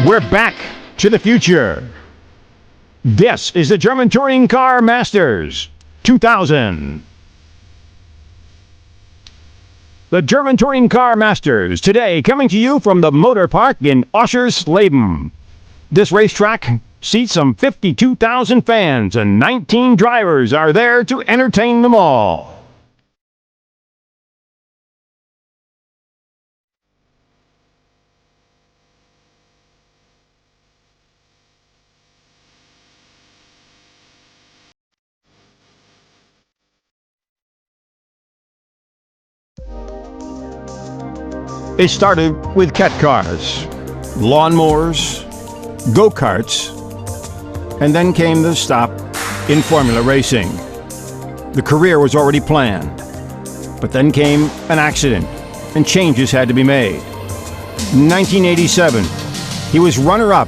We're back to the future. This is the German Touring Car Masters 2000. The German Touring Car Masters, today coming to you from the Motor Park in Oschersleben. This racetrack seats some 52,000 fans and 19 drivers are there to entertain them all. It started with cat cars, lawnmowers, go-karts, and then came the stop in Formula racing. The career was already planned, but then came an accident, and changes had to be made. In 1987, he was runner-up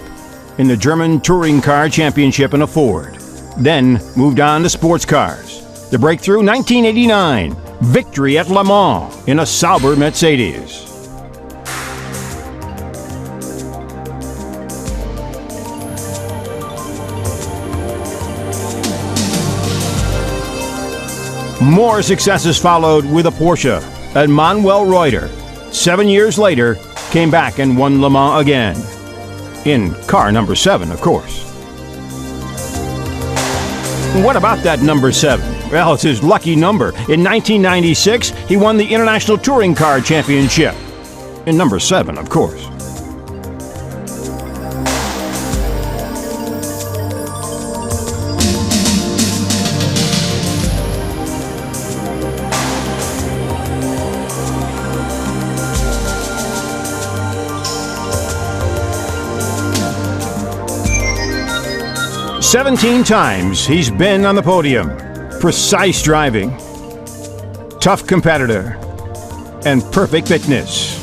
in the German Touring Car Championship in a Ford, then moved on to sports cars. The breakthrough, 1989, victory at Le Mans in a Sauber Mercedes. More successes followed with a Porsche, and Manuel Reuter, 7 years later, came back and won Le Mans again. In car number 7, of course. What about that number 7? Well, it's his lucky number. In 1996, he won the International Touring Car Championship. In number 7, of course. "17 times he's been on the podium. Precise driving, tough competitor, and perfect fitness.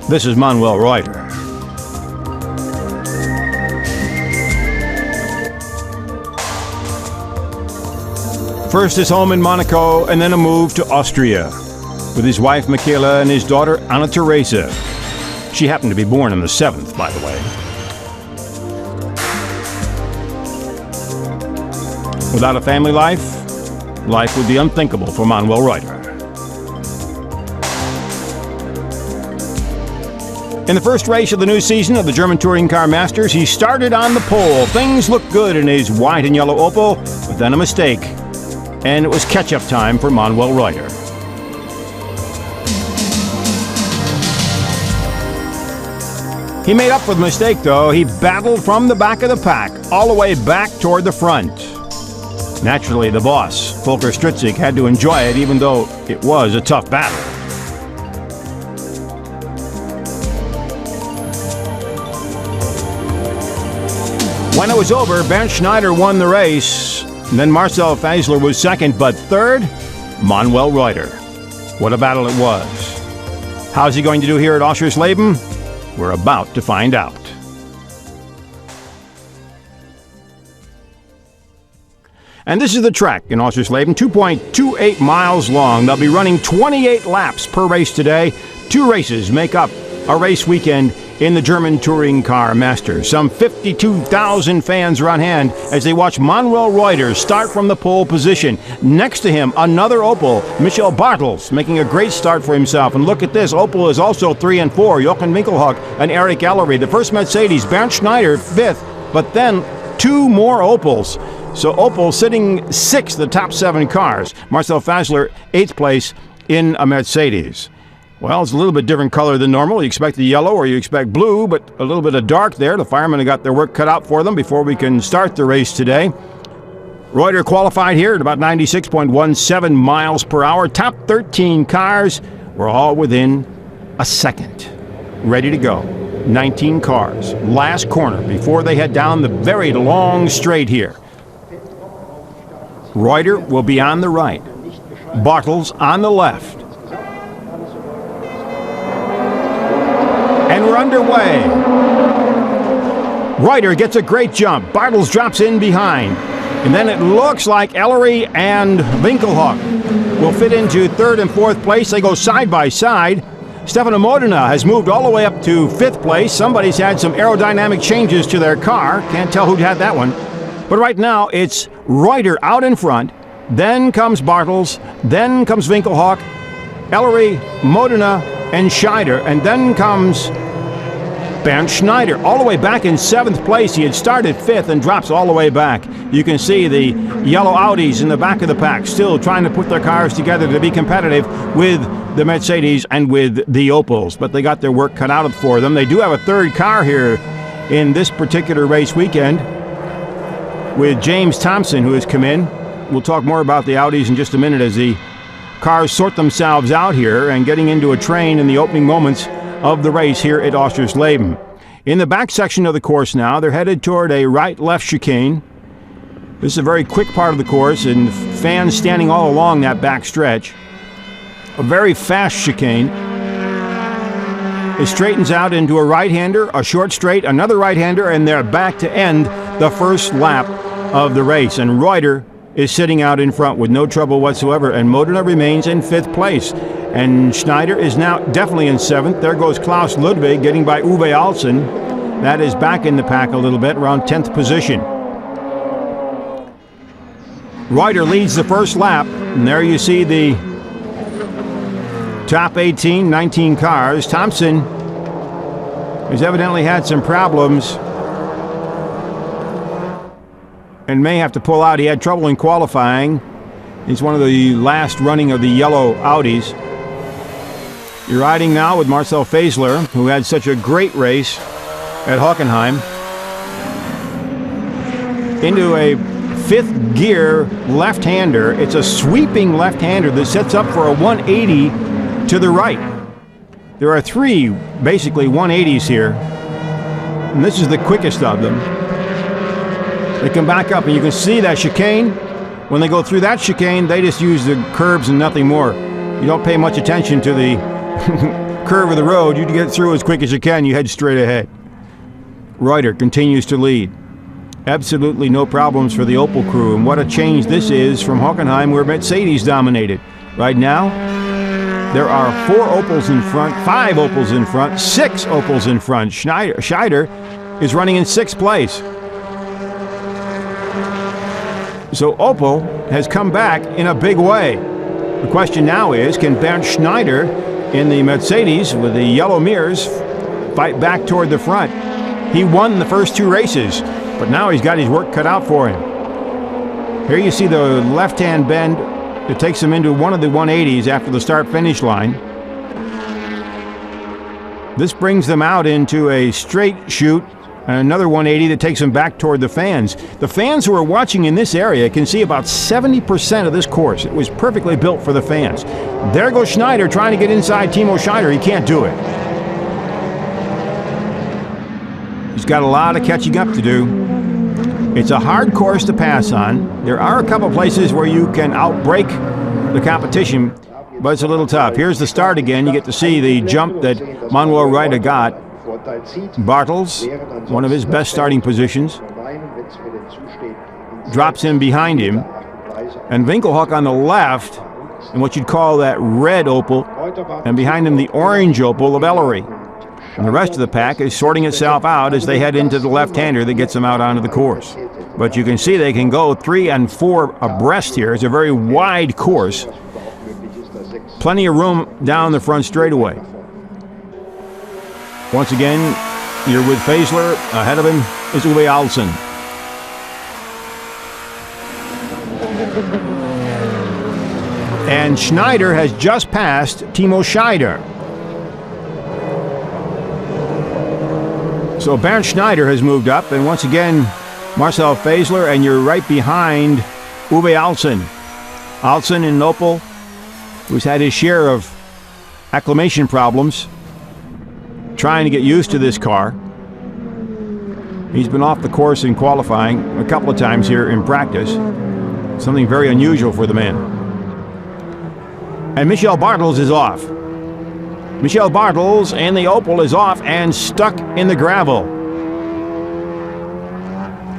This is Manuel Reuter. First his home in Monaco, and then a move to Austria with his wife Michaela and his daughter Anna Teresa. She happened to be born on the 7th, by the way. Without a family life, life would be unthinkable for Manuel Reuter. In the first race of the new season of the German Touring Car Masters, he started on the pole. Things looked good in his white and yellow Opel, but then a mistake, and it was catch-up time for Manuel Reuter. He made up for the mistake, though. He battled from the back of the pack, all the way back toward the front. Naturally, the boss, Volker Stritzig, had to enjoy it, even though it was a tough battle. When it was over, Bernd Schneider won the race. And then Marcel Faisler was second, but third, Manuel Reuter. What a battle it was. How's he going to do here at Oschersleben? We're about to find out. And this is the track in Oschersleben, 2.28 miles long. They'll be running 28 laps per race today. 2 races make up a race weekend in the German Touring Car Masters. Some 52,000 fans are on hand as they watch Manuel Reuter start from the pole position. Next to him, another Opel, Michael Bartels, making a great start for himself. And look at this, Opel is also 3 and 4, Jochen Winkelhock and Eric Ellery. The first Mercedes, Bernd Schneider, 5th, but then 2 more Opels. So Opel sitting 6th, the top 7 cars. Marcel Faisler, 8th place in a Mercedes. Well, it's a little bit different color than normal. You expect the yellow or you expect blue, but a little bit of dark there. The firemen have got their work cut out for them before we can start the race today. Reuter qualified here at about 96.17 miles per hour. Top 13 cars were all within a second. Ready to go. 19 cars. Last corner before they head down the very long straight here. Reuter will be on the right. Bartels on the left. And we're underway. Reuter gets a great jump. Bartels drops in behind. And then it looks like Ellery and Winkelhock will fit into 3rd and 4th place. They go side by side. Stefano Modena has moved all the way up to 5th place. Somebody's had some aerodynamic changes to their car. Can't tell who had that one. But right now, it's Reuter out in front. Then comes Bartels. Then comes Winkelhock, Ellery, Modena, and Schneider. And then comes Bernd Schneider, all the way back in 7th place. He had started 5th and drops all the way back. You can see the yellow Audis in the back of the pack still trying to put their cars together to be competitive with the Mercedes and with the Opels. But they got their work cut out for them. They do have a third car here in this particular race weekend with James Thompson, who has come in. We'll talk more about the Audis in just a minute as the cars sort themselves out here and getting into a train in the opening moments of the race here at Oschersleben. In the back section of the course now, they're headed toward a right-left chicane. This is a very quick part of the course, and fans standing all along that back stretch. A very fast chicane. It straightens out into a right-hander, a short straight, another right-hander, and they're back to end the first lap of the race. And Reuter is sitting out in front with no trouble whatsoever, and Modena remains in 5th place. And Schneider is now definitely in 7th. There goes Klaus Ludwig getting by Uwe Alzen. That is back in the pack a little bit, around 10th position. Reuter leads the first lap, and there you see the top 18, 19 cars. Thompson has evidently had some problems and may have to pull out. He had trouble in qualifying. He's one of the last running of the yellow Audis. You're riding now with Marcel Faisler, who had such a great race at Hockenheim, into a 5th gear left-hander. It's a sweeping left-hander that sets up for a 180 to the right. There are 3 basically 180s here, and this is the quickest of them. They come back up, and you can see that chicane. When they go through that chicane, they just use the curbs and nothing more. You don't pay much attention to the curve of the road. You get through as quick as you can. You head straight ahead. Reuter continues to lead. Absolutely no problems for the Opel crew. And what a change this is from Hockenheim, where Mercedes dominated. Right now, there are 4 Opels in front, 5 Opels in front, 6 Opels in front. Schneider is running in 6th place. So Opel has come back in a big way. The question now is, can Bernd Schneider in the Mercedes with the yellow mirrors fight back toward the front? He won the first 2 races, but now he's got his work cut out for him. Here you see the left-hand bend that takes him into one of the 180s after the start-finish line. This brings them out into a straight shoot, and another 180 that takes them back toward the fans. The fans who are watching in this area can see about 70% of this course. It was perfectly built for the fans. There goes Schneider trying to get inside Timo Schneider. He can't do it. He's got a lot of catching up to do. It's a hard course to pass on. There are a couple places where you can outbrake the competition, but it's a little tough. Here's the start again. You get to see the jump that Manuel Reuter got. Bartels, one of his best starting positions, drops in behind him. And Winkelhock on the left, in what you'd call that red Opel, and behind him the orange Opel of Ellery. And the rest of the pack is sorting itself out as they head into the left-hander that gets them out onto the course. But you can see they can go 3 and 4 abreast here. It's a very wide course. Plenty of room down the front straightaway. Once again, you're with Faisler. Ahead of him is Uwe Alzen. And Schneider has just passed Timo Schneider. So Bernd Schneider has moved up, and once again, Marcel Faisler, and you're right behind Uwe Alzen. Alzen in Opel, who's had his share of acclimation problems, trying to get used to this car. He's been off the course in qualifying a couple of times here in practice. Something very unusual for the man. And Michel Bartels is off. Michel Bartels and the Opel is off and stuck in the gravel.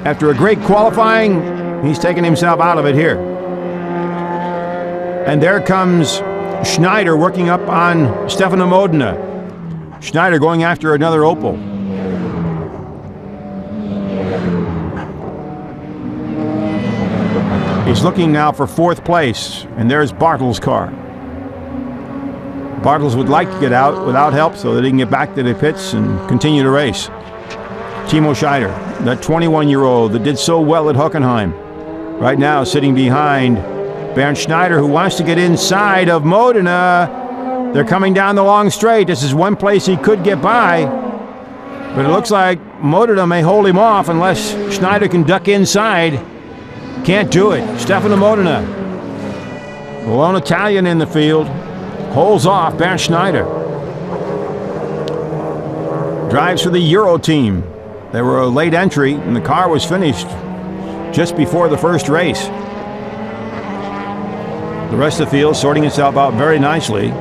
After a great qualifying, he's taken himself out of it here. And there comes Schneider working up on Stefano Modena. Schneider going after another Opel. He's looking now for 4th place, and there's Bartel's car. Bartels would like to get out without help so that he can get back to the pits and continue to race. Timo Scheider, that 21-year-old that did so well at Hockenheim, right now sitting behind Bernd Schneider, who wants to get inside of Modena. They're coming down the long straight. This is one place he could get by, but it looks like Modena may hold him off unless Schneider can duck inside. Can't do it. Stefano Modena, the lone Italian in the field, holds off Bernd Schneider. Drives for the Euro team. They were a late entry, and the car was finished just before the first race. The rest of the field sorting itself out very nicely.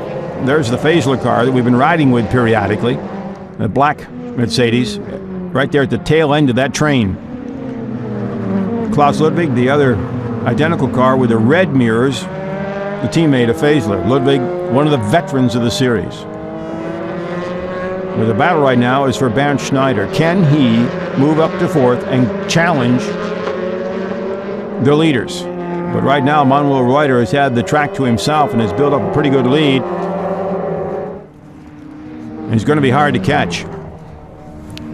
There's the Faisler car that we've been riding with periodically, the black Mercedes, right there at the tail end of that train. Klaus Ludwig, the other identical car with the red mirrors, the teammate of Faisler. Ludwig, one of the veterans of the series. Where the battle right now is for Bernd Schneider. Can he move up to 4th and challenge the leaders? But right now, Manuel Reuter has had the track to himself and has built up a pretty good lead. And he's going to be hard to catch.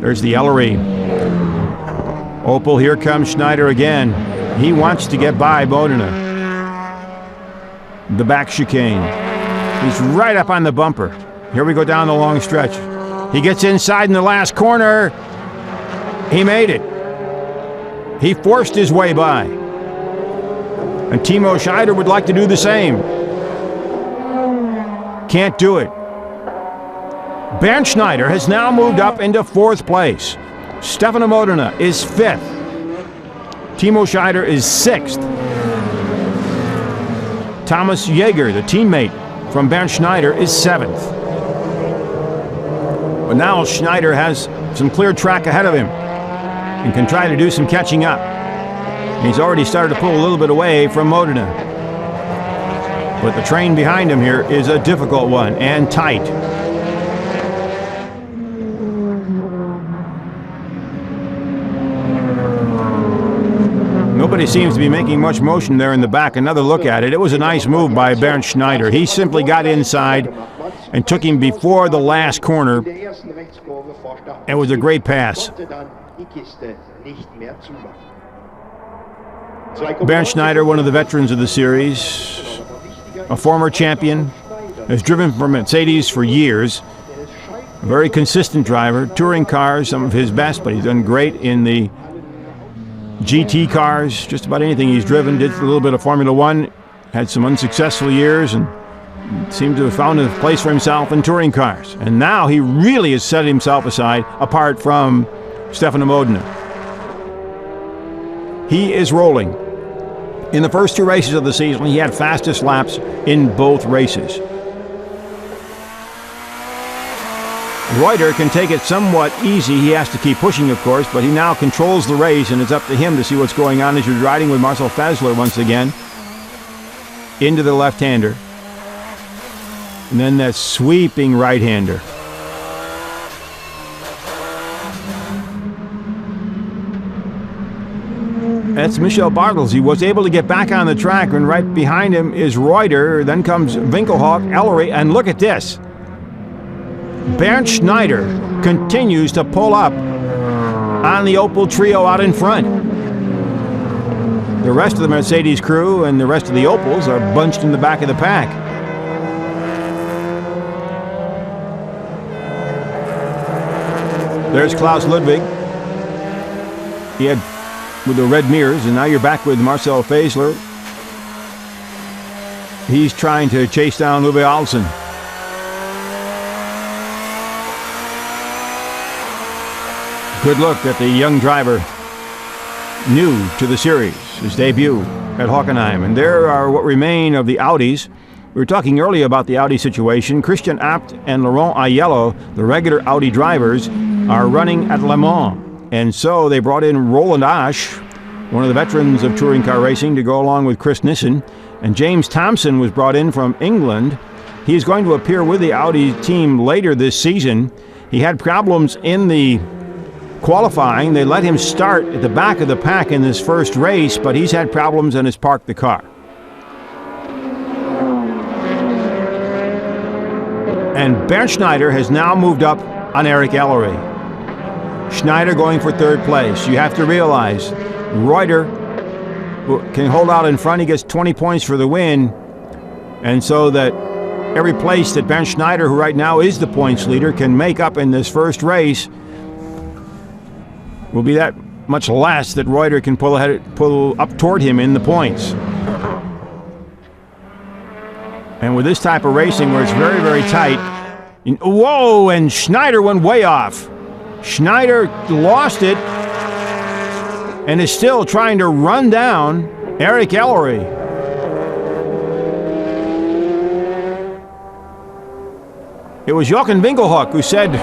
There's the Ellery. Opel, here comes Schneider again. He wants to get by Modena. The back chicane. He's right up on the bumper. Here we go down the long stretch. He gets inside in the last corner. He made it. He forced his way by. And Timo Scheider would like to do the same. Can't do it. Bernd Schneider has now moved up into 4th place. Stefano Modena is 5th. Timo Scheider is 6th. Thomas Jaeger, the teammate from Bernd Schneider, is 7th. But now Schneider has some clear track ahead of him and can try to do some catching up. He's already started to pull a little bit away from Modena. But the train behind him here is a difficult one and tight. Nobody seems to be making much motion there in the back. Another look at it. It was a nice move by Bernd Schneider. He simply got inside and took him before the last corner. It was a great pass. Bernd Schneider, one of the veterans of the series, a former champion, has driven for Mercedes for years. A very consistent driver, touring cars, some of his best, but he's done great in the GT cars, just about anything he's driven. Did a little bit of Formula One, had some unsuccessful years, and seemed to have found a place for himself in touring cars. And now he really has set himself aside, apart from Stefano Modena. He is rolling. In the first 2 races of the season, he had fastest laps in both races. Reuter can take it somewhat easy. He has to keep pushing, of course, but he now controls the race, and it's up to him to see what's going on as you're riding with Marcel Faisler once again into the left-hander. And then that sweeping right-hander. That's Michel Bartels. He was able to get back on the track, and right behind him is Reuter. Then comes Winkelhock, Ellery, and look at this. Bernd Schneider continues to pull up on the Opel trio out in front. The rest of the Mercedes crew and the rest of the Opels are bunched in the back of the pack. There's Klaus Ludwig. He had with the red mirrors, and now you're back with Marcel Faisler. He's trying to chase down Uwe Alzen. Good look at the young driver, new to the series, his debut at Hockenheim. And there are what remain of the Audis. We were talking earlier about the Audi situation. Christian Abt and Laurent Aiello, the regular Audi drivers, are running at Le Mans. And so they brought in Roland Asch, one of the veterans of touring car racing, to go along with Chris Nissen. And James Thompson was brought in from England He's going to appear with the Audi team later this season. He had problems in the qualifying. They let him start at the back of the pack in this first race, but he's had problems and has parked the car. And Bernd Schneider has now moved up on Eric Ellery. Schneider going for third place. You have to realize Reuter can hold out in front. He gets 20 points for the win. And so that every place that Bernd Schneider, who right now is the points leader, can make up in this first race will be that much less that Reuter can pull up toward him in the points. And with this type of racing where it's very, very tight, whoa, and Schneider went way off. Schneider lost it and is still trying to run down Eric Ellery. It was Jochen Winkelhock who said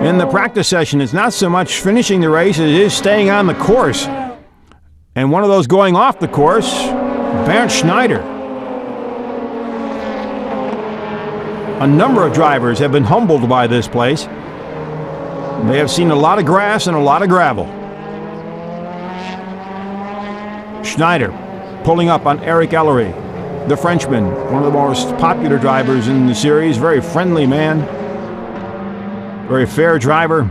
in the practice session, it's not so much finishing the race, it is staying on the course. And one of those going off the course, Bernd Schneider. A number of drivers have been humbled by this place. They have seen a lot of grass and a lot of gravel. Schneider pulling up on Eric Ellery, the Frenchman, one of the most popular drivers in the series, very friendly man, very fair driver.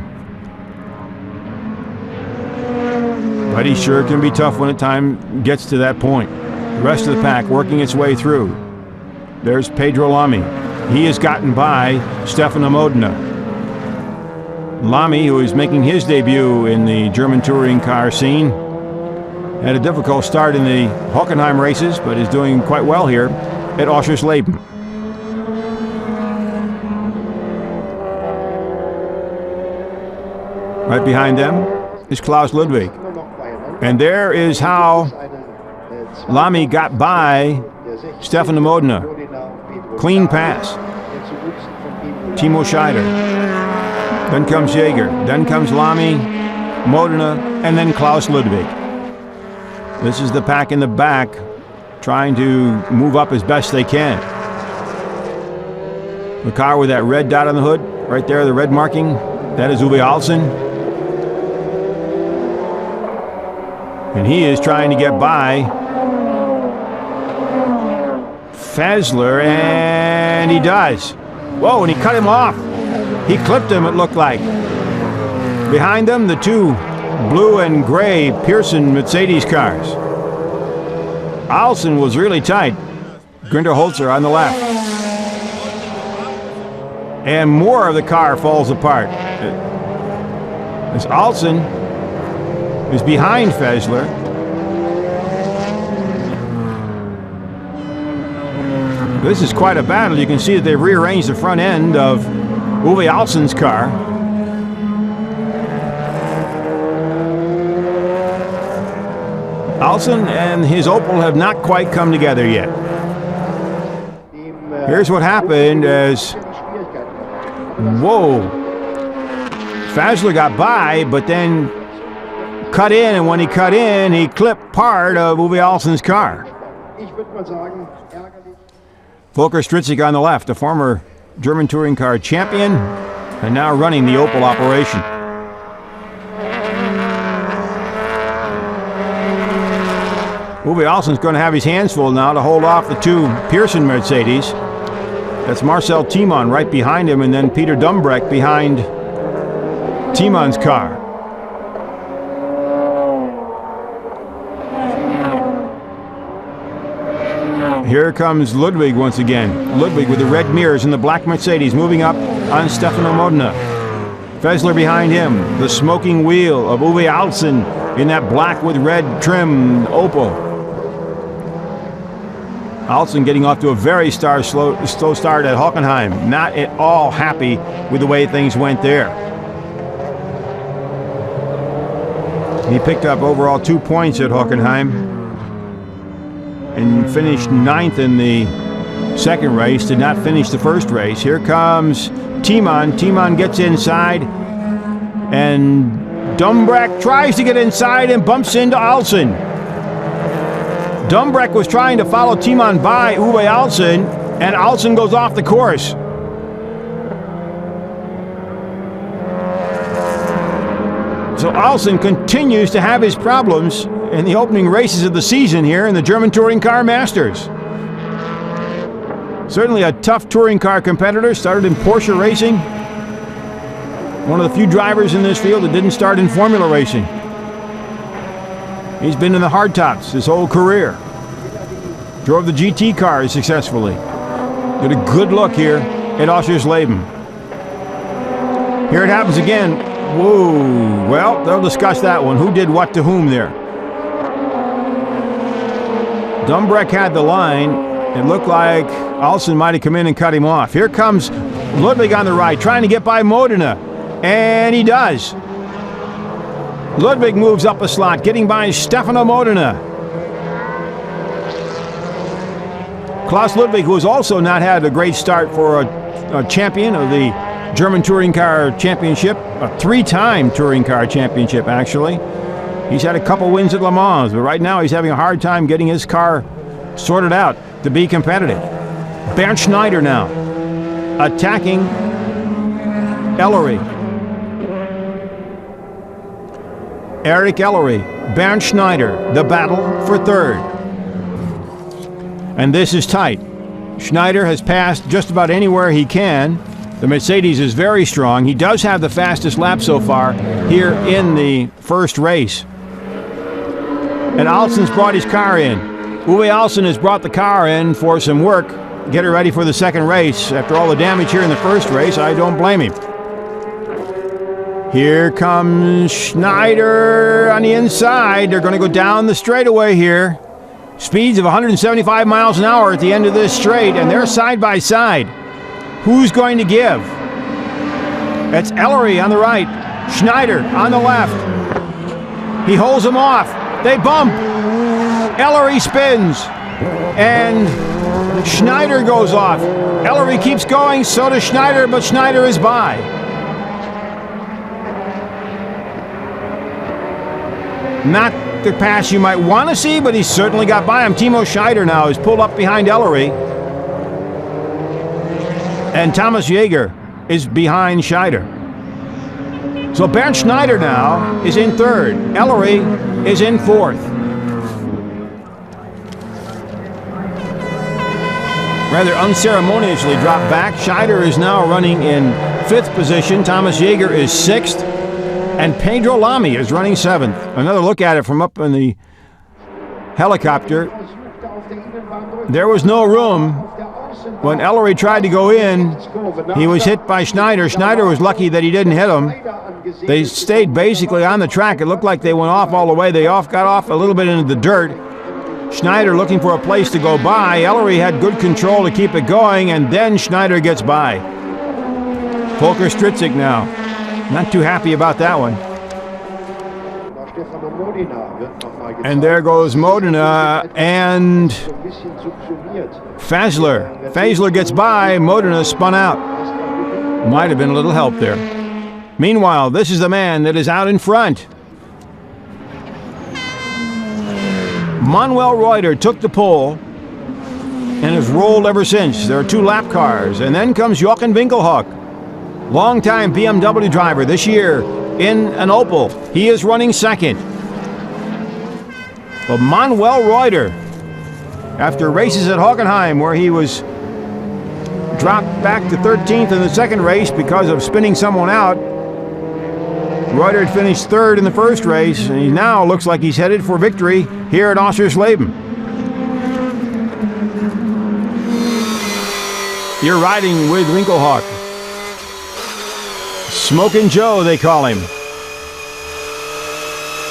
But he sure can be tough when the time gets to that point. The rest of the pack working its way through. There's Pedro Lamy. He has gotten by Stefano Modena. Lamy, who is making his debut in the German touring car scene, had a difficult start in the Hockenheim races, but is doing quite well here at Oschersleben. Right behind them is Klaus Ludwig. And there is how Lamy got by Stefano Modena. Clean pass. Timo Scheider. Then comes Jaeger. Then comes Lamy, Modena, and then Klaus Ludwig. This is the pack in the back trying to move up as best they can. The car with that red dot on the hood, right there, the red marking, that is Uwe Alzen. And he is trying to get by Fässler, and he does. Whoa, and he cut him off. He clipped him, it looked like. Behind them, the two blue and gray Pearson Mercedes cars. Alzen was really tight. Günther Holzer on the left. And more of the car falls apart. As Alzen is behind Fässler. This is quite a battle. You can see that they've rearranged the front end of Uwe Alzen's car. Alzen and his Opel have not quite come together yet. Here's what happened as, whoa, Fässler got by, but then cut in, and when he cut in, he clipped part of Uwe Alzen's car. Volker Stritzek on the left, a former German touring car champion, and now running the Opel operation. Uwe Alzen's going to have his hands full now to hold off the two Pearson Mercedes. That's Marcel Timon right behind him, and then Peter Dumbreck behind Timon's car. Here comes Ludwig once again. Ludwig with the red mirrors and the black Mercedes moving up on Stefano Modena. Fässler behind him. The smoking wheel of Uwe Alzen in that black with red trim Opel. Alzen getting off to a very slow start at Hockenheim. Not at all happy with the way things went there. He picked up overall 2 points at Hockenheim and finished 9th in the second race, did not finish the first race. Here comes Timon. Timon gets inside, and Dumbreck tries to get inside and bumps into Alzen. Dumbreck was trying to follow Timon by Uwe Alzen, And Alzen goes off the course. So Alzen continues to have his problems in the opening races of the season here in the German Touring Car Masters. Certainly a tough touring car competitor, started in Porsche racing. One of the few drivers in this field that didn't start in Formula racing. He's been in the hardtops his whole career. Drove the GT cars successfully. Get a good look here at Oschersleben. Here it happens again. Whoa, well, they'll discuss that one. Who did what to whom there? Dumbreck had the line. It looked like Alzen might have come in and cut him off. Here comes Ludwig on the right, trying to get by Modena. And he does. Ludwig moves up a slot, getting by Stefano Modena. Klaus Ludwig, who has also not had a great start for a champion of the German Touring Car Championship, a 3-time Touring Car Championship, actually. He's had a couple wins at Le Mans, but right now he's having a hard time getting his car sorted out to be competitive. Bernd Schneider now attacking Ellery. Eric Ellery, Bernd Schneider, the battle for third. And this is tight. Schneider has passed just about anywhere he can. The Mercedes is very strong. He does have the fastest lap so far here in the first race. And Alzen's brought his car in. Uwe Alzen has brought the car in for some work. Get it ready for the second race. After all the damage here in the first race, I don't blame him. Here comes Schneider on the inside. They're going to go down the straightaway here. Speeds of 175 miles an hour at the end of this straight, and they're side by side. Who's going to give? It's Ellery on the right, Schneider on the left. He holds him off. They bump. Ellery spins, and Schneider goes off. Ellery keeps going, so does Schneider, but Schneider is by. Not the pass you might want to see, but he's certainly got by him. Timo Scheider now is pulled up behind Ellery. And Thomas Jaeger is behind Scheider. So Bernd Schneider now is in third. Ellery is in fourth. Rather unceremoniously dropped back. Scheider is now running in fifth position. Thomas Jaeger is sixth. And Pedro Lamy is running seventh. Another look at it from up in the helicopter. There was no room. When Ellery tried to go in, he was hit by Schneider. Schneider was lucky that he didn't hit him. They stayed basically on the track. It looked like they went off all the way. They got off a little bit into the dirt. Schneider looking for a place to go by. Ellery had good control to keep it going, and then Schneider gets by. Volker Stritzik now. Not too happy about that one. And there goes Modena and Fasler. Fasler gets by. Modena spun out. Might have been a little help there. Meanwhile, this is the man that is out in front. Manuel Reuter took the pole and has rolled ever since. There are two lap cars. And then comes Jochen Winkelhock. Longtime BMW driver this year in an Opel. He is running second. But Manuel Reuter, after races at Hockenheim where he was dropped back to 13th in the second race because of spinning someone out, Reuter had finished third in the first race, and he now looks like he's headed for victory here at Oschersleben. You're riding with Winkelhock. Smokin' Joe, they call him.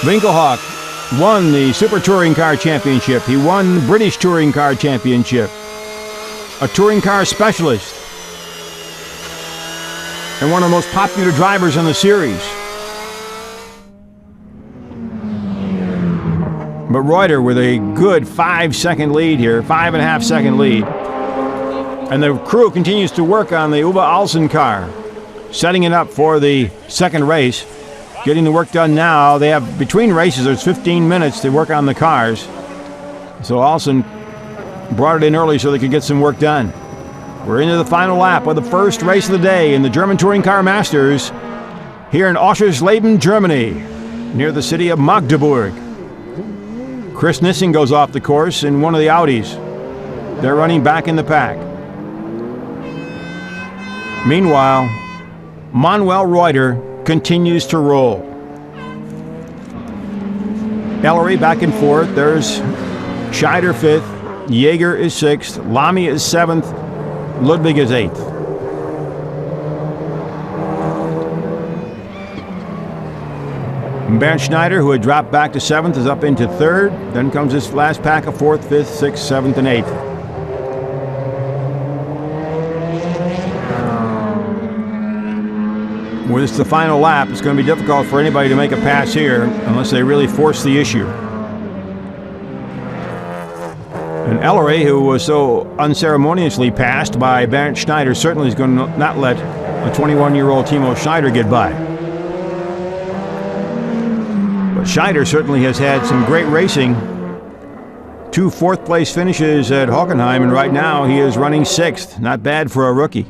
Winkelhock won the Super Touring Car Championship. He won the British Touring Car Championship. A touring car specialist. And one of the most popular drivers in the series. But Reuter with a good 5-second lead here, 5.5-second lead. And the crew continues to work on the Uwe Alzen car, setting it up for the second race. Getting the work done now. They have, between races, there's 15 minutes to work on the cars. So Alzen brought it in early so they could get some work done. We're into the final lap of the first race of the day in the German Touring Car Masters here in Oschersleben, Germany, near the city of Magdeburg. Chris Nissen goes off the course in one of the Audis. They're running back in the pack. Meanwhile, Manuel Reuter continues to roll. Ellery back and forth. There's Schneider 5th. Jaeger is 6th. Lamy is 7th. Ludwig is 8th. Bernd Schneider, who had dropped back to 7th, is up into 3rd. Then comes this last pack of 4th, 5th, 6th, 7th, and 8th. When it's the final lap, it's going to be difficult for anybody to make a pass here unless they really force the issue. And Ellery, who was so unceremoniously passed by Bernd Schneider, certainly is going to not let a 21-year-old Timo Schneider get by. But Schneider certainly has had some great racing. 2 fourth-place finishes at Hockenheim, and right now he is running 6th. Not bad for a rookie.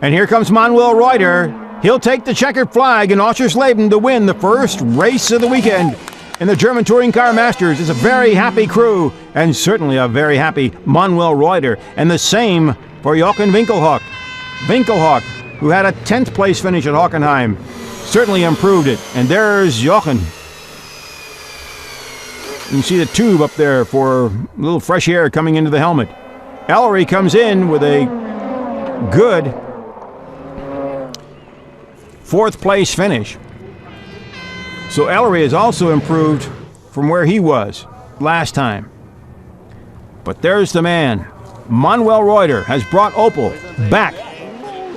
And here comes Manuel Reuter. He'll take the checkered flag in Oschersleben to win the first race of the weekend in the German Touring Car Masters. It's a very happy crew, and certainly a very happy Manuel Reuter. And the same for Jochen Winkelhock. Winkelhock, who had a 10th place finish at Hockenheim, certainly improved it. And there's Jochen. You can see the tube up there for a little fresh air coming into the helmet. Ellery comes in with a good 4th place finish. So Ellery has also improved from where he was last time. But there's the man. Manuel Reuter has brought Opel back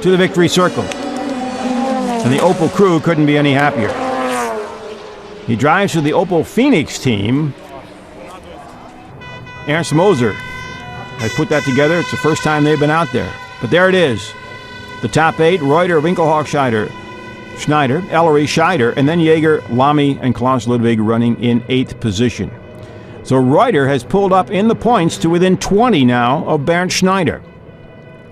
to the victory circle. And the Opel crew couldn't be any happier. He drives for the Opel Phoenix team. Ernst Moser has put that together. It's the first time they've been out there. But there it is. The top 8, Reuter, Winkelhock, Schneider, Ellery, Schneider, and then Jaeger, Lamy, and Klaus Ludwig running in 8th position. So Reuter has pulled up in the points to within 20 now of Bernd Schneider.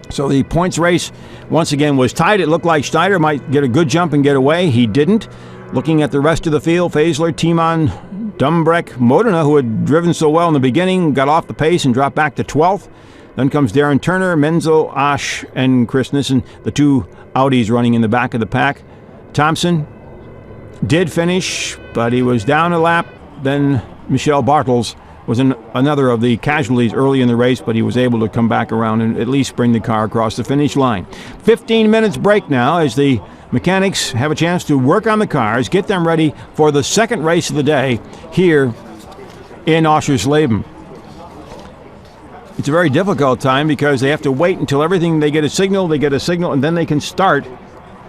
So the points race once again was tight. It looked like Schneider might get a good jump and get away. He didn't. Looking at the rest of the field, Faisler, Thiemann, Dumbreck, Modena, who had driven so well in the beginning, got off the pace and dropped back to 12th. Then comes Darren Turner, Menzel, Asch, and Chris Nissen, the 2 Audis running in the back of the pack. Thompson did finish, but he was down a lap. Then Michel Bartels was another of the casualties early in the race, but he was able to come back around and at least bring the car across the finish line. 15 minutes break now as the mechanics have a chance to work on the cars, get them ready for the second race of the day here in Oschersleben. It's a very difficult time because they have to wait until they get a signal, and then they can start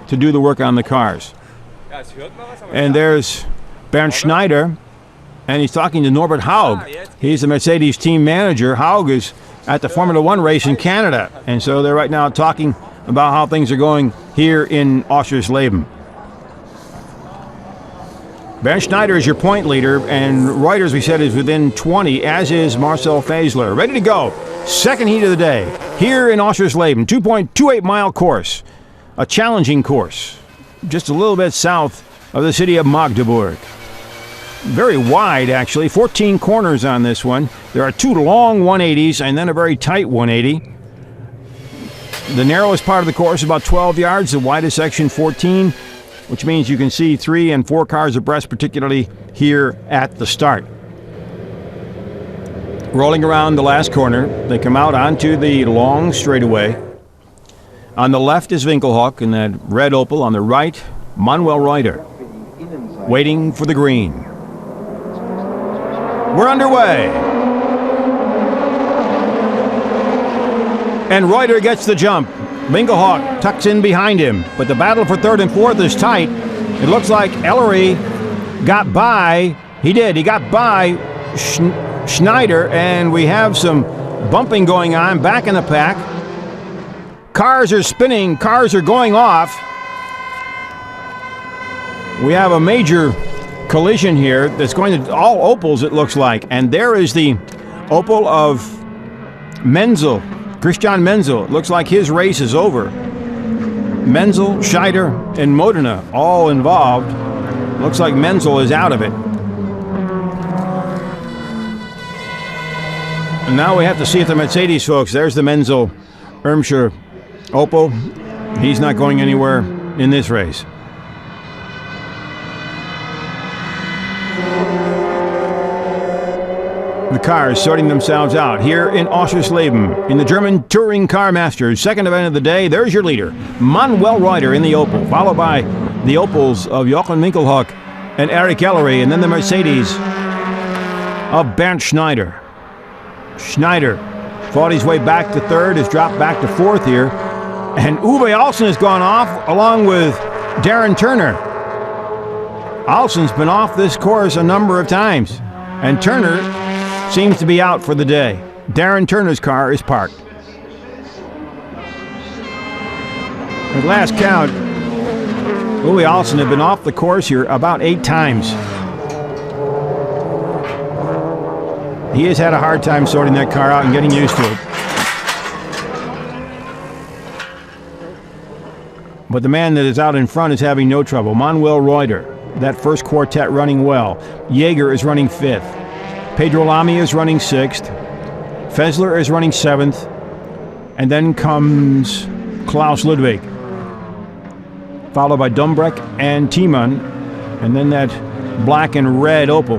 to do the work on the cars. And there's Bernd Schneider, and he's talking to Norbert Haug. He's the Mercedes team manager. Haug is at the Formula One race in Canada, and so they're right now talking about how things are going here in Oschersleben. Bernd Schneider is your point leader, and Reuter, as we said, is within 20, as is Marcel Faisler. Ready to go. Second heat of the day here in Oschersleben, 2.28-mile course. A challenging course, just a little bit south of the city of Magdeburg. Very wide, actually. 14 corners on this one. There are 2 long 180s and then a very tight 180. The narrowest part of the course is about 12 yards, the widest section 14, which means you can see 3 and 4 cars abreast, particularly here at the start. Rolling around the last corner, they come out onto the long straightaway. On the left is Winkelhock in that red Opel. On the right, Manuel Reuter, waiting for the green. We're underway. And Reuter gets the jump. Winkelhock tucks in behind him, but the battle for 3rd and 4th is tight. It looks like Ellery got by. He did. He got by Schneider, and we have some bumping going on back in the pack. Cars are spinning. Cars are going off. We have a major collision here that's going to all Opels, it looks like. And there is the Opel of Menzel, Christian Menzel, looks like his race is over. Menzel, Schneider, and Modena all involved. Looks like Menzel is out of it. And now we have to see if the Mercedes folks, there's the Menzel, Irmscher, Opel. He's not going anywhere in this race. The cars sorting themselves out here in Oschersleben in the German Touring Car Masters. Second event of the day. There's your leader, Manuel Reuter in the Opel, followed by the Opels of Jochen Winkelhock and Eric Ellery, and then the Mercedes of Bernd Schneider. Schneider fought his way back to third, has dropped back to fourth here, and Uwe Alzen has gone off along with Darren Turner. Alzen's been off this course a number of times, and Turner seems to be out for the day. Darren Turner's car is parked. At last count, Uwe Alzen had been off the course here about 8 times. He has had a hard time sorting that car out and getting used to it. But the man that is out in front is having no trouble. Manuel Reuter, that first quartet running well. Jaeger is running 5th. Pedro Lamy is running 6th. Fessler is running 7th. And then comes Klaus Ludwig, followed by Dumbreck and Thiemann. And then that black and red Opel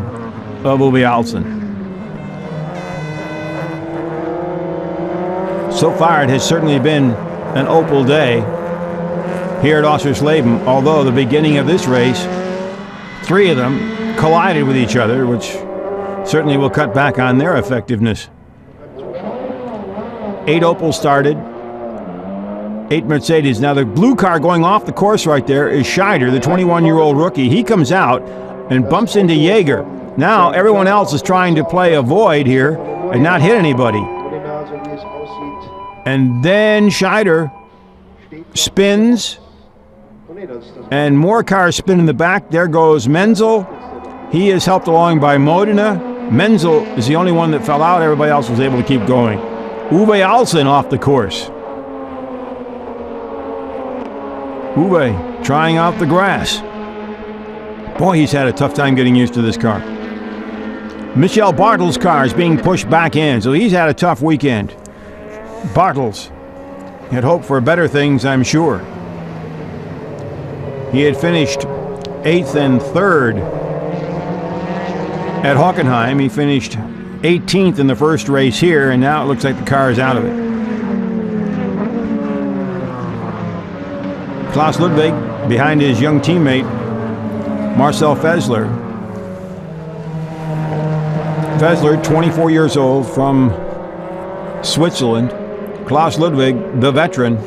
of Uwe Alzen. So far, it has certainly been an Opel day here at Oschersleben, although the beginning of this race, 3 of them collided with each other, which certainly will cut back on their effectiveness. 8 Opel started, 8 Mercedes. Now the blue car going off the course right there is Schneider, the 21-year-old rookie. He comes out and bumps into Jaeger. Now everyone else is trying to play a void here and not hit anybody. And then Schneider spins, and more cars spin in the back. There goes Menzel. He is helped along by Modena. Menzel is the only one that fell out. Everybody else was able to keep going. Uwe Alzen off the course. Uwe trying out the grass. Boy, he's had a tough time getting used to this car. Michel Bartel's car is being pushed back in, so he's had a tough weekend. Bartels had hoped for better things, I'm sure. He had finished 8th and 3rd at Hockenheim. He finished 18th in the first race here, and now it looks like the car is out of it. Klaus Ludwig behind his young teammate, Marcel Fessler. Fessler, 24 years old, from Switzerland. Klaus Ludwig, the veteran,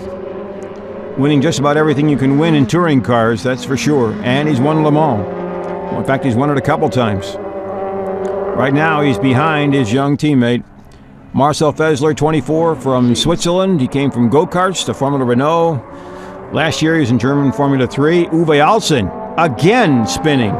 winning just about everything you can win in touring cars, that's for sure. And he's won Le Mans. Well, in fact, he's won it a couple times. Right now, he's behind his young teammate, Marcel Fessler, 24, from Switzerland. He came from go-karts to Formula Renault. Last year, he was in German Formula 3. Uwe Alzen, again spinning.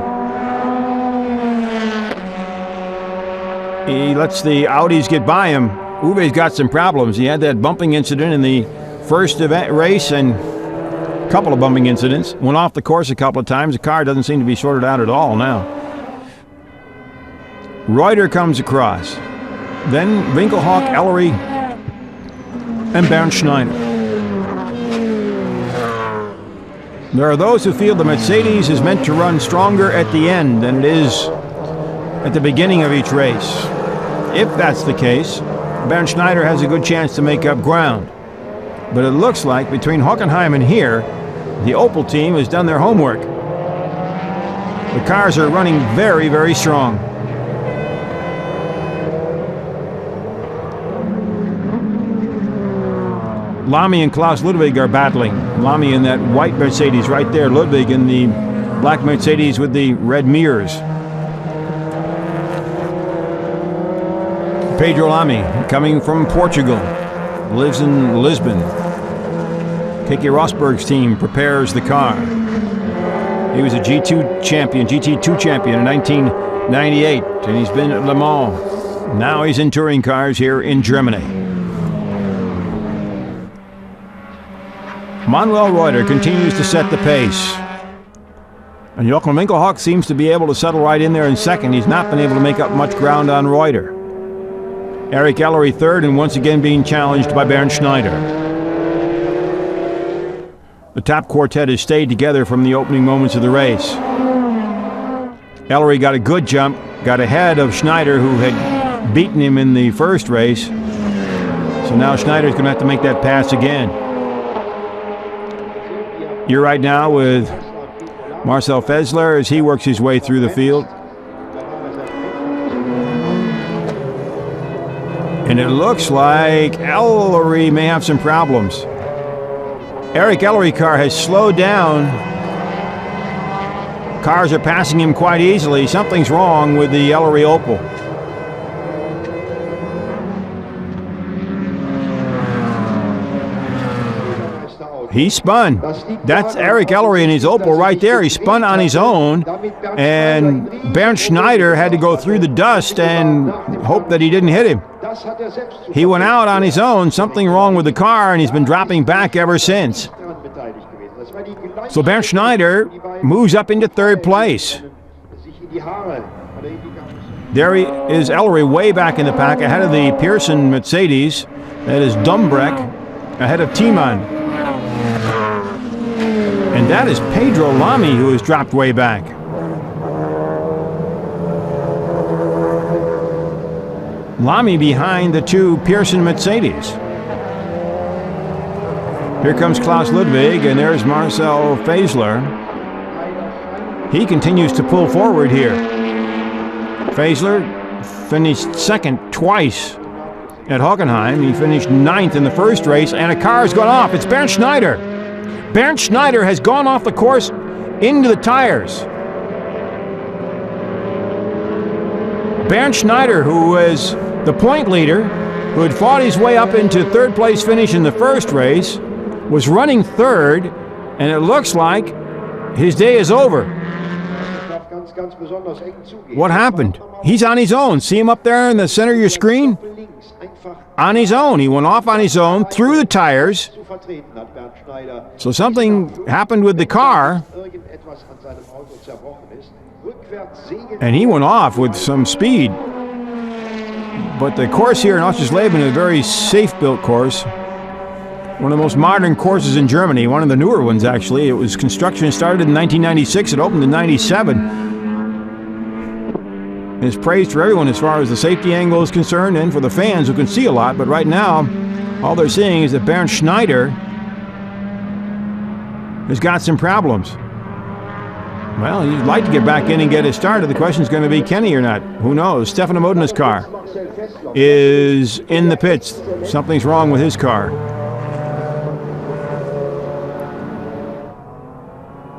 He lets the Audis get by him. Uwe's got some problems. He had that bumping incident in the first event race and a couple of bumping incidents. Went off the course a couple of times. The car doesn't seem to be sorted out at all now. Reuter comes across. Then Winkelhock, Ellery, and Bernd Schneider. There are those who feel the Mercedes is meant to run stronger at the end than it is at the beginning of each race. If that's the case, Bernd Schneider has a good chance to make up ground. But it looks like between Hockenheim and here, the Opel team has done their homework. The cars are running very, very strong. Lamy and Klaus Ludwig are battling. Lamy in that white Mercedes right there. Ludwig in the black Mercedes with the red mirrors. Pedro Lamy, coming from Portugal, lives in Lisbon. Keke Rosberg's team prepares the car. He was a GT2 champion in 1998, and he's been at Le Mans. Now he's in touring cars here in Germany. Manuel Reuter continues to set the pace. And Jochen Winkelhock seems to be able to settle right in there in second. He's not been able to make up much ground on Reuter. Eric Ellery third, and once again being challenged by Bernd Schneider. The top quartet has stayed together from the opening moments of the race. Ellery got a good jump, got ahead of Schneider, who had beaten him in the first race. So now Schneider's going to have to make that pass again. You're right now with Marcel Fessler as he works his way through the field. And it looks like Ellery may have some problems. Eric Ellery car has slowed down. Cars are passing him quite easily. Something's wrong with the Ellery Opel. He spun. That's Eric Ellery in his Opel right there. He spun on his own, and Bernd Schneider had to go through the dust and hope that he didn't hit him. He went out on his own, something wrong with the car, and he's been dropping back ever since. So Bernd Schneider moves up into third place. There he is, Ellery way back in the pack, ahead of the Pearson Mercedes. That is Dumbreck, ahead of Thiemann. And that is Pedro Lamy, who has dropped way back. Lamy behind the two Pearson Mercedes. Here comes Klaus Ludwig, and there's Marcel Fessler. He continues to pull forward here. Fessler finished second twice at Hockenheim. He finished ninth in the first race, and a car has gone off. It's Bernd Schneider. Bernd Schneider has gone off the course into the tires. Bernd Schneider, who was the point leader, who had fought his way up into third place finish in the first race, was running third, and it looks like his day is over. What happened? He's on his own. See him up there in the center of your screen? On his own. He went off on his own through the tires. So something happened with the car, and he went off with some speed. But the course here in Oschersleben is a very safe-built course. One of the most modern courses in Germany, one of the newer ones actually. It was construction started in 1996, it opened in 97. It's praised for everyone as far as the safety angle is concerned and for the fans who can see a lot, but right now all they're seeing is that Bernd Schneider has got some problems. Well, he'd like to get back in and get it started. The question is going to be, can he or not? Who knows? Stefano Modina's car is in the pits. Something's wrong with his car.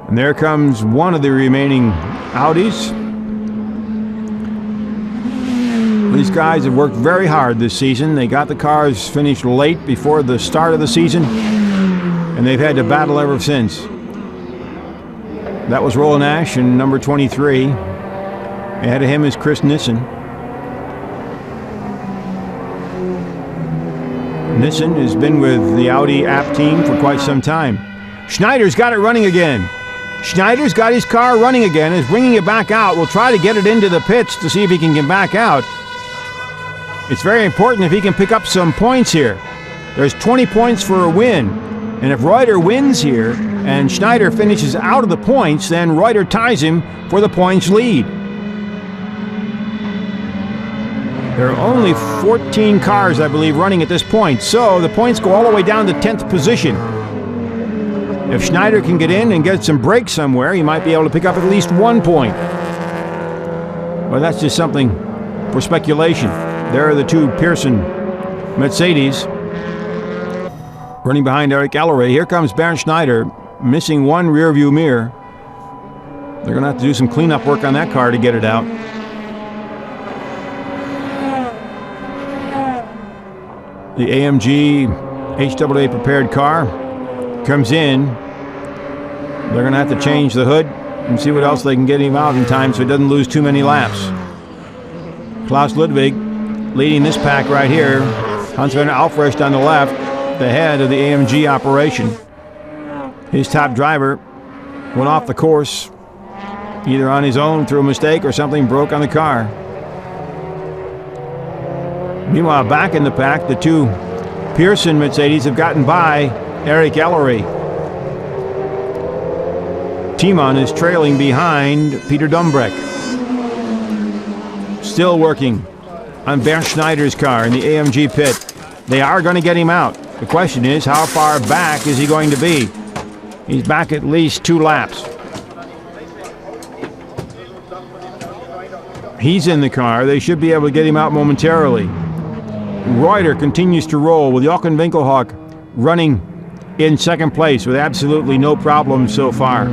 And there comes one of the remaining Audis. These guys have worked very hard this season. They got the cars finished late before the start of the season, and they've had to battle ever since. That was Roland Ash in number 23. Ahead of him is Chris Nissen. Nissen has been with the Audi Abt team for quite some time. Schneider's got it running again. Schneider's got his car running again, is bringing it back out. We'll try to get it into the pits to see if he can get back out. It's very important if he can pick up some points here. There's 20 points for a win. And if Reuter wins here and Schneider finishes out of the points, then Reuter ties him for the points lead. There are only 14 cars, I believe, running at this point. So the points go all the way down to 10th position. If Schneider can get in and get some breaks somewhere, he might be able to pick up at least 1 point. But that's just something for speculation. There are the two Pearson Mercedes running behind Eric Ellery. Here comes Bernd Schneider, missing one rear view mirror. They're going to have to do some cleanup work on that car to get it out. The AMG HAA prepared car comes in. They're going to have to change the hood and see what else they can get him out in time so he doesn't lose too many laps. Klaus Ludwig leading this pack right here. Hans-Werner Aufrecht on the left, the head of the AMG operation. His top driver went off the course, either on his own through a mistake or something broke on the car. Meanwhile, back in the pack, the two Pearson Mercedes have gotten by Eric Ellery. Timon is trailing behind Peter Dumbreck. Still working on Bernd Schneider's car in the AMG pit. They are going to get him out. The question is, how far back is he going to be? He's back at least 2 laps. He's in the car. They should be able to get him out momentarily. Reuter continues to roll with Jochen Winkelhock running in second place with absolutely no problems so far.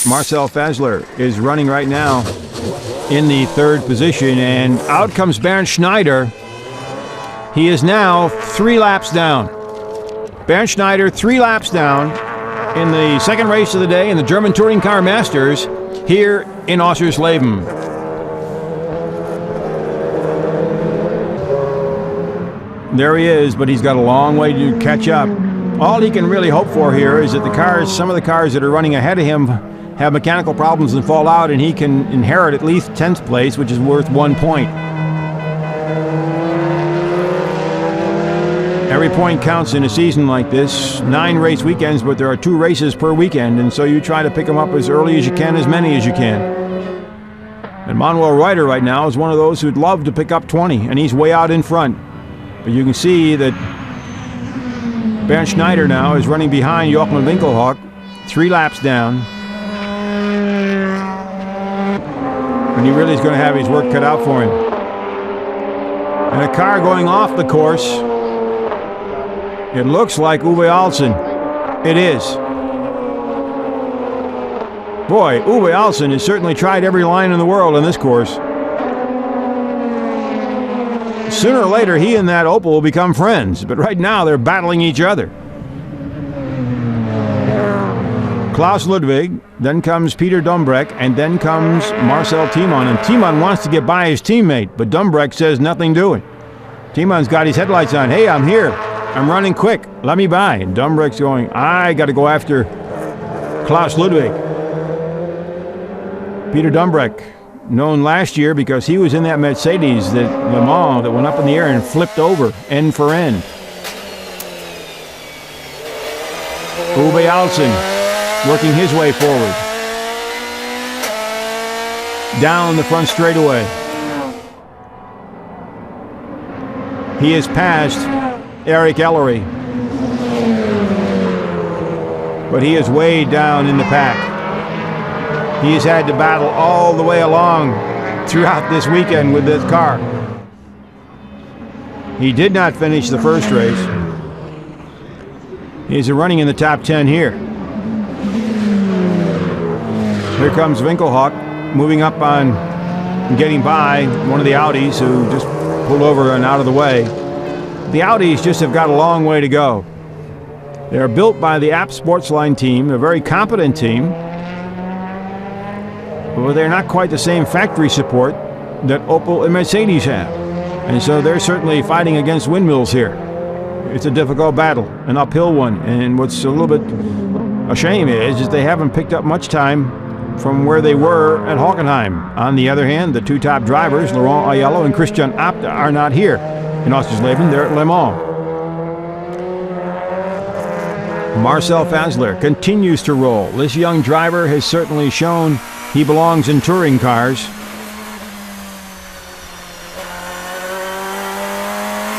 Marcel Fazler is running right now in the 3rd position, and out comes Bernd Schneider. He is now 3 laps down. Bernd Schneider 3 laps down in the 2nd race of the day in the German Touring Car Masters here in Oschersleben. There he is, but he's got a long way to catch up. All he can really hope for here is that some of the cars that are running ahead of him have mechanical problems and fall out, and he can inherit at least 10th place, which is worth 1 point. Every point counts in a season like this. 9 race weekends, but there are 2 races per weekend, and so you try to pick them up as early as you can, as many as you can. And Manuel Reuter right now is one of those who'd love to pick up 20, and he's way out in front. But you can see that Bernd Schneider now is running behind Jochen Winkelhock, 3 laps down. And he really is going to have his work cut out for him. And a car going off the course. It looks like Uwe Alzen. It is. Boy, Uwe Alzen has certainly tried every line in the world on this course. Sooner or later, he and that Opel will become friends, but right now they're battling each other. Klaus Ludwig, then comes Peter Dumbreck, and then comes Marcel Timon. And Timon wants to get by his teammate, but Dumbreck says nothing doing. Timon's got his headlights on. Hey, I'm here. I'm running quick. Let me by. And Dumbreck's going, I got to go after Klaus Ludwig. Peter Dumbreck, known last year because he was in that Mercedes that Le Mans that went up in the air and flipped over end for end. Uwe Alzen working his way forward. Down the front straightaway. He has passed Eric Ellery, but he is way down in the pack. He has had to battle all the way along throughout this weekend with this car. He did not finish the first race. He's running in the top 10 here. Here comes Winkelhock moving up on and getting by one of the Audis who just pulled over and out of the way. The Audis just have got a long way to go. They're built by the Abt Sportsline team, a very competent team. But they're not quite the same factory support that Opel and Mercedes have. And so they're certainly fighting against windmills here. It's a difficult battle, an uphill one. And what's a little bit a shame is they haven't picked up much time from where they were at Hockenheim. On the other hand, the 2 top drivers, Laurent Aiello and Christian Abt, are not here in Oschersleben. They're at Le Mans. Marcel Fazler continues to roll. This young driver has certainly shown he belongs in touring cars.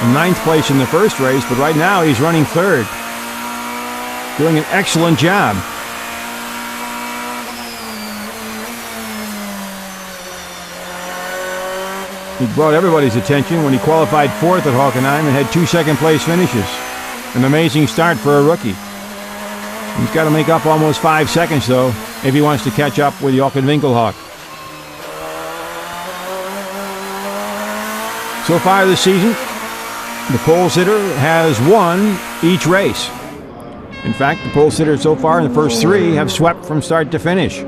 In 9th place in the first race, but right now he's running 3rd. Doing an excellent job. He brought everybody's attention when he qualified 4th at Hockenheim and had 2 second-place finishes. An amazing start for a rookie. He's got to make up almost 5 seconds, though, if he wants to catch up with Jochen Winkelhock. So far this season, the pole sitter has won each race. In fact, the pole sitter so far in the first 3 have swept from start to finish.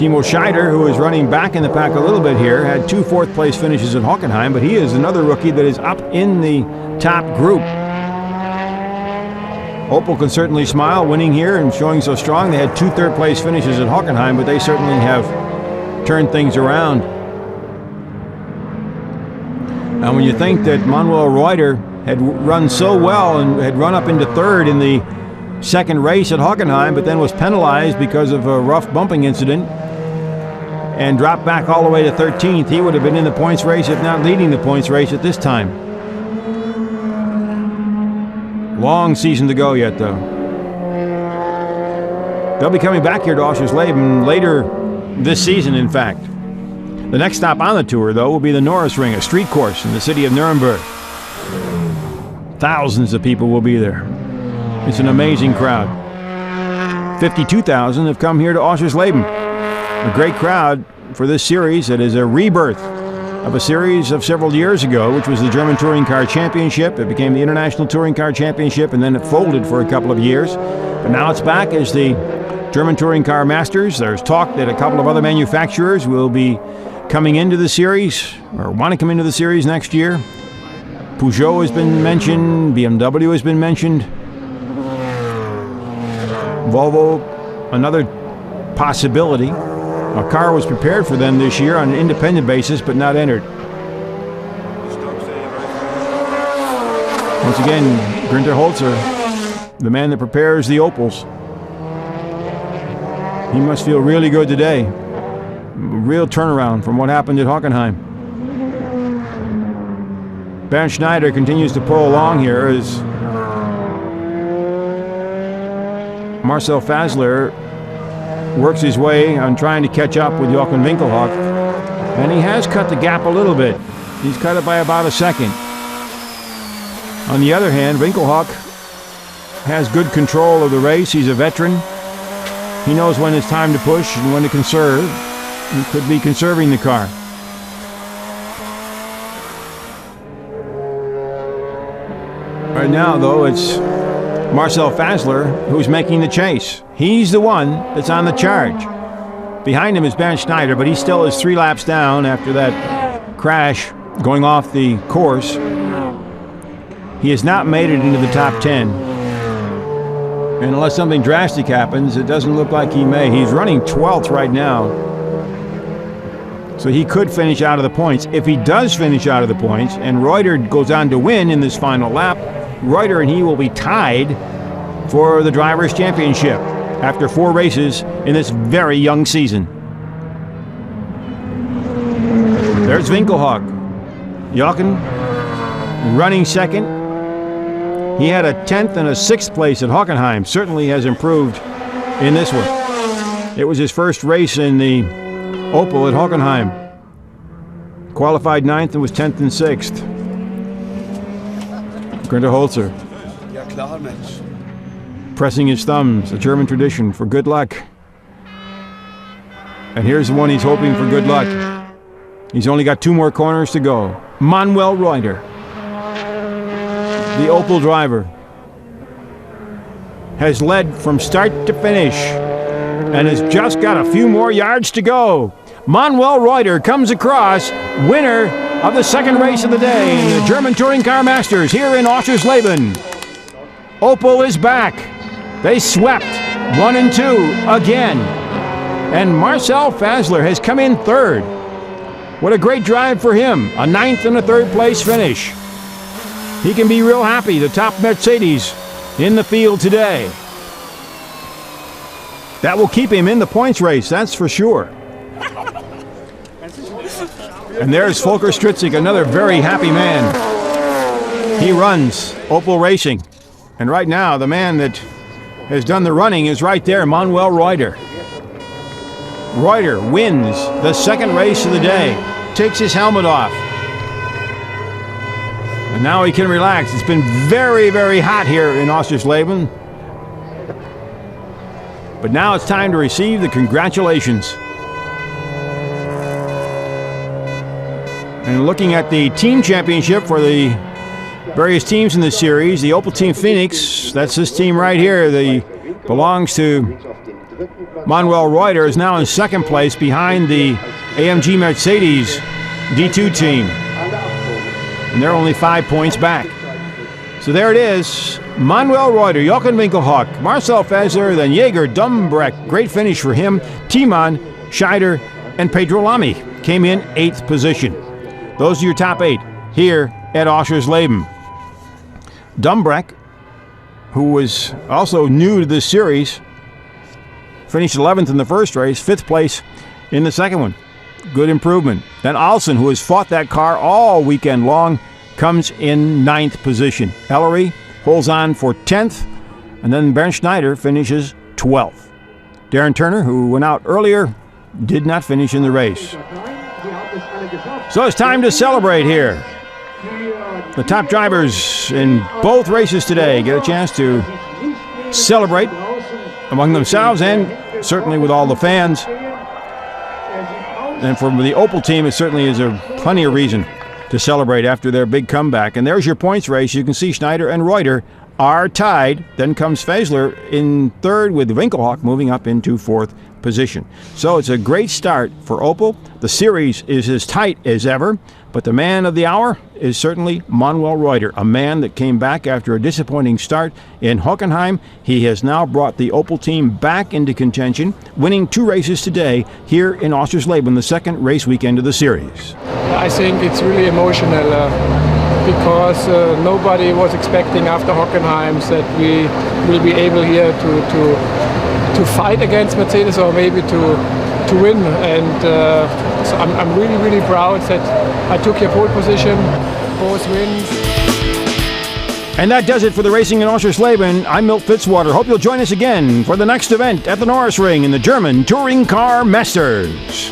Timo Schneider, who is running back in the pack a little bit here, had 2 fourth-place finishes at Hockenheim, but he is another rookie that is up in the top group. Opel can certainly smile, winning here and showing so strong. They had 2 third-place finishes at Hockenheim, but they certainly have turned things around. And when you think that Manuel Reuter had run so well and had run up into third in the second race at Hockenheim, but then was penalized because of a rough bumping incident and dropped back all the way to 13th, he would have been in the points race, if not leading the points race at this time. Long season to go yet, though. They'll be coming back here to Oschersleben later this season, in fact. The next stop on the tour, though, will be the Norrisring, a street course in the city of Nuremberg. Thousands of people will be there. It's an amazing crowd. 52,000 have come here to Oschersleben. A great crowd for this series. It is a rebirth of a series of several years ago, which was the German Touring Car Championship. It became the International Touring Car Championship, and then it folded for a couple of years. But now it's back as the German Touring Car Masters. There's talk that a couple of other manufacturers will be coming into the series, or want to come into the series next year. Peugeot has been mentioned, BMW has been mentioned. Volvo, another possibility. A car was prepared for them this year on an independent basis, but not entered. Once again, Günther Holzer, the man that prepares the Opels. He must feel really good today. Real turnaround from what happened at Hockenheim. Bernd Schneider continues to pull along here as Marcel Fasler works his way on trying to catch up with Jochen Winkelhock, and he has cut the gap a little bit. He's cut it by about a second. On the other hand, Winkelhock has good control of the race. He's a veteran. He knows when it's time to push and when to conserve. He could be conserving the car. Right now, though, it's Marcel Fasler who's making the chase. He's the one that's on the charge. Behind him is Bernd Schneider, but he still is 3 laps down after that crash going off the course. He has not made it into the top 10. And unless something drastic happens, it doesn't look like he may. He's running 12th right now. So he could finish out of the points. If he does finish out of the points and Reuter goes on to win in this final lap, Reuter and he will be tied for the Drivers' Championship after 4 races in this very young season. There's Winkelhock. Jochen running second. He had a 10th and a 6th place at Hockenheim. Certainly has improved in this one. It was his first race in the Opel at Hockenheim. Qualified 9th and was 10th and 6th. Günther Holzer. Ja, klar, Mensch. Pressing his thumbs, a German tradition for good luck. And here's the one he's hoping for good luck. He's only got 2 more corners to go. Manuel Reuter, the Opel driver, has led from start to finish and has just got a few more yards to go. Manuel Reuter comes across, winner of the second race of the day in the German Touring Car Masters here in Oschersleben. Opel is back. They swept 1 and 2 again. And Marcel Fasler has come in 3rd. What a great drive for him. A 9th and a 3rd place finish. He can be real happy. The top Mercedes in the field today. That will keep him in the points race, that's for sure. And there's Volker Stritzig, another very happy man. He runs Opel Racing. And right now, the man that has done the running is right there, Manuel Reuter. Reuter wins the second race of the day, takes his helmet off. And now he can relax. It's been very, very hot here in Oschersleben. But now it's time to receive the congratulations. And looking at the team championship for the various teams in this series, the Opel Team Phoenix, that's this team right here, belongs to Manuel Reuter is now in second place behind the AMG Mercedes D2 team. And they're only 5 points back. So there it is. Manuel Reuter, Jochen Winkelhock, Marcel Fessler, then Jaeger, Dumbreck. Great finish for him. Tiemann, Schneider, and Pedro Lamy came in 8th position. Those are your top 8 here at Oschersleben. Dumbreck, who was also new to this series, finished 11th in the first race, 5th place in the second one. Good improvement. Then Alzen, who has fought that car all weekend long, comes in 9th position. Ellery holds on for 10th, and then Bernd Schneider finishes 12th. Darren Turner, who went out earlier, did not finish in the race. So it's time to celebrate here. The top drivers in both races today get a chance to celebrate among themselves and certainly with all the fans. And for the Opel team, it certainly is plenty of reason to celebrate after their big comeback. And there's your points race. You can see Schneider and Reuter are tied. Then comes Fessler in 3rd with Winkelhock moving up into 4th position. So it's a great start for Opel. The series is as tight as ever, but the man of the hour is certainly Manuel Reuter, a man that came back after a disappointing start in Hockenheim. He has now brought the Opel team back into contention, winning 2 races today here in Oschersleben, the second race weekend of the series. I think it's really emotional because nobody was expecting after Hockenheim that we will be able here to fight against Mercedes or maybe to win. And so I'm really, really proud that I took your pole position, both wins. And that does it for the racing in Oschersleben. I'm Milt Fitzwater. Hope you'll join us again for the next event at the Norris Ring in the German Touring Car Masters.